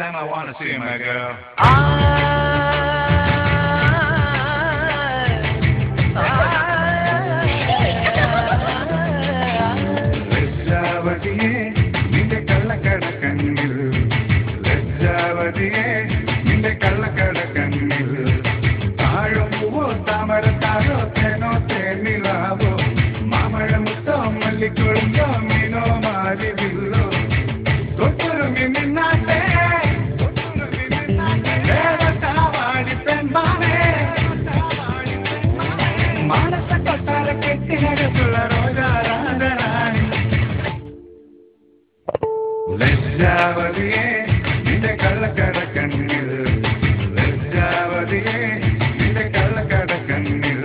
I wanna see my girl. ലജ്ജാവതിയെ നിന്റെ കള്ളക്കട കണ്ണിൽ ലജ്ജാവതിയെ നിന്റെ കള്ളക്കട കണ്ണിൽ താഴുമ്പോ താമരത്താഴോ തേനോ തേനിലാവോ മാമഴമുത്തോ മല്ലിക്കൊഴുന്തോ മീനോ മാരിവില്ലോ തൊട്ടുരുമി നിന്നാട്ടെ മാനസ കൊട്ടാര കെട്ടിനകത്തുള്ള രോജാരാധനായി ലജ്ജാവതിയെ നിന്റെ കള്ളക്കട കണ്ണിൽ ലജ്ജാവതിയെ നിന്റെ കള്ളക്കട കണ്ണിൽ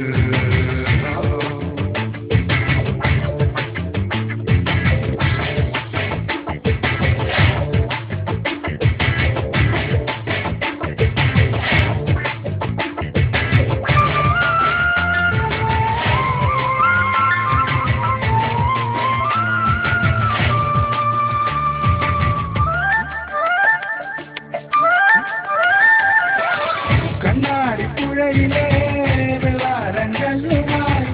കണ്ണാടിപ്പുഴയിലെ വെള്ളാരങ്കല്ലുമായി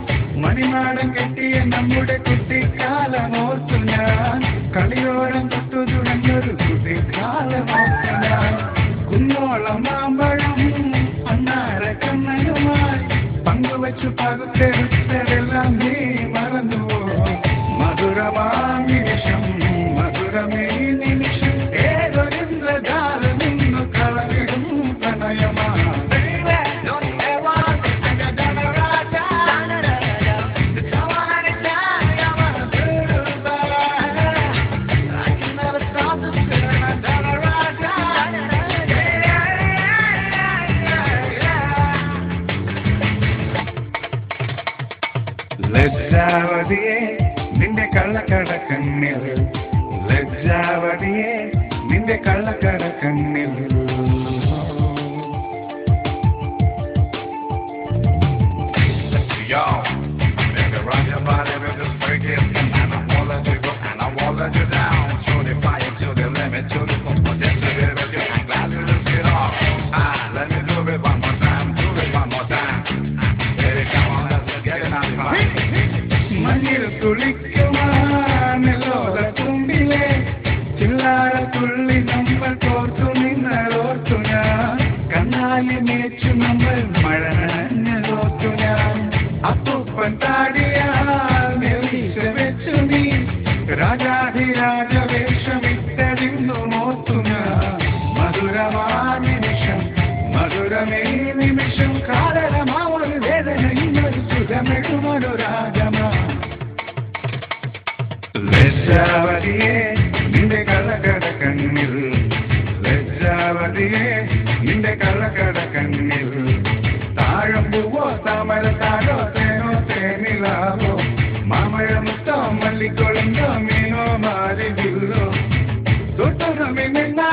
മണിമാടം കെട്ടിയ നമ്മുടെ കുട്ടിക്കാലമോർത്തു ഞാൻ കളിയോരം തൊട്ടു തുടങ്ങിയൊരു കുട്ടിക്കാലമോർത്തു ഞാൻ കുന്നോളം മാമ്പഴം അന്നാര കണ്ണനുമായി പങ്കുവച്ചു പകുത്തെടുത്തതെല്ലാം നീ മറന്നുവോ മധുരമാം നിമിഷം മധുരമേ നിമിഷം ഏതൊരിന്ദ്രജാലം നിന്നു കളവിടും പ്രണയമാ ലജ്ജാവതിയെ നിന്റെ കള്ളക്കട കണ്ണിൽ ലജ്ജാവതിയെ നിന്റെ കള്ളക്കട കണ്ണിൽ Yo, baby, rock your body with this breaking, and I won't let you go, and I won't let you down. To the fire, to the limit, to the potential, baby, I'm glad you just get off. Let me do it one more time, do it one more time. Baby, come on, let's get it out of here. മഞ്ഞിൽ കുളിക്കുവാനെല്ലോര തുമ്പിലെ ചില്ലാര തുള്ളി നമ്മൾ കോർത്തു നിന്നോർത്തു ഞാൻ കണ്ണാലി മേച്ചു നമ്മൾ മഴ നനഞ്ഞതോർത്തു ഞാൻ അപ്പൂപ്പൻ താടിയാൽ നെല്ലീശ വെച്ചു നീ രാജാധിരാജ വേഷമിട്ടതിന്നു മോർത്തു ഞാൻ മധുരമാ നിമിഷം മധുരമേ നിമിഷം കാരണമാ ഒരു വേദന ഇന്നൊരു സുഖമെടുമൊരു രാജമാ ലജ്ജാവതിയെ നിന്റെ കള്ളക്കട കണ്ണിൽ ലജ്ജാവതിയെ നിന്റെ കള്ളക്കട കണ്ണിൽ താഴമ്പൂവോ താമരത്താഴോ തേനോ തേനിലാവോ മാമഴമുത്തോ മല്ലിക്കൊഴുന്തോ മീനോ മാരിവില്ലോ തൊട്ടുറമി നിന്നാ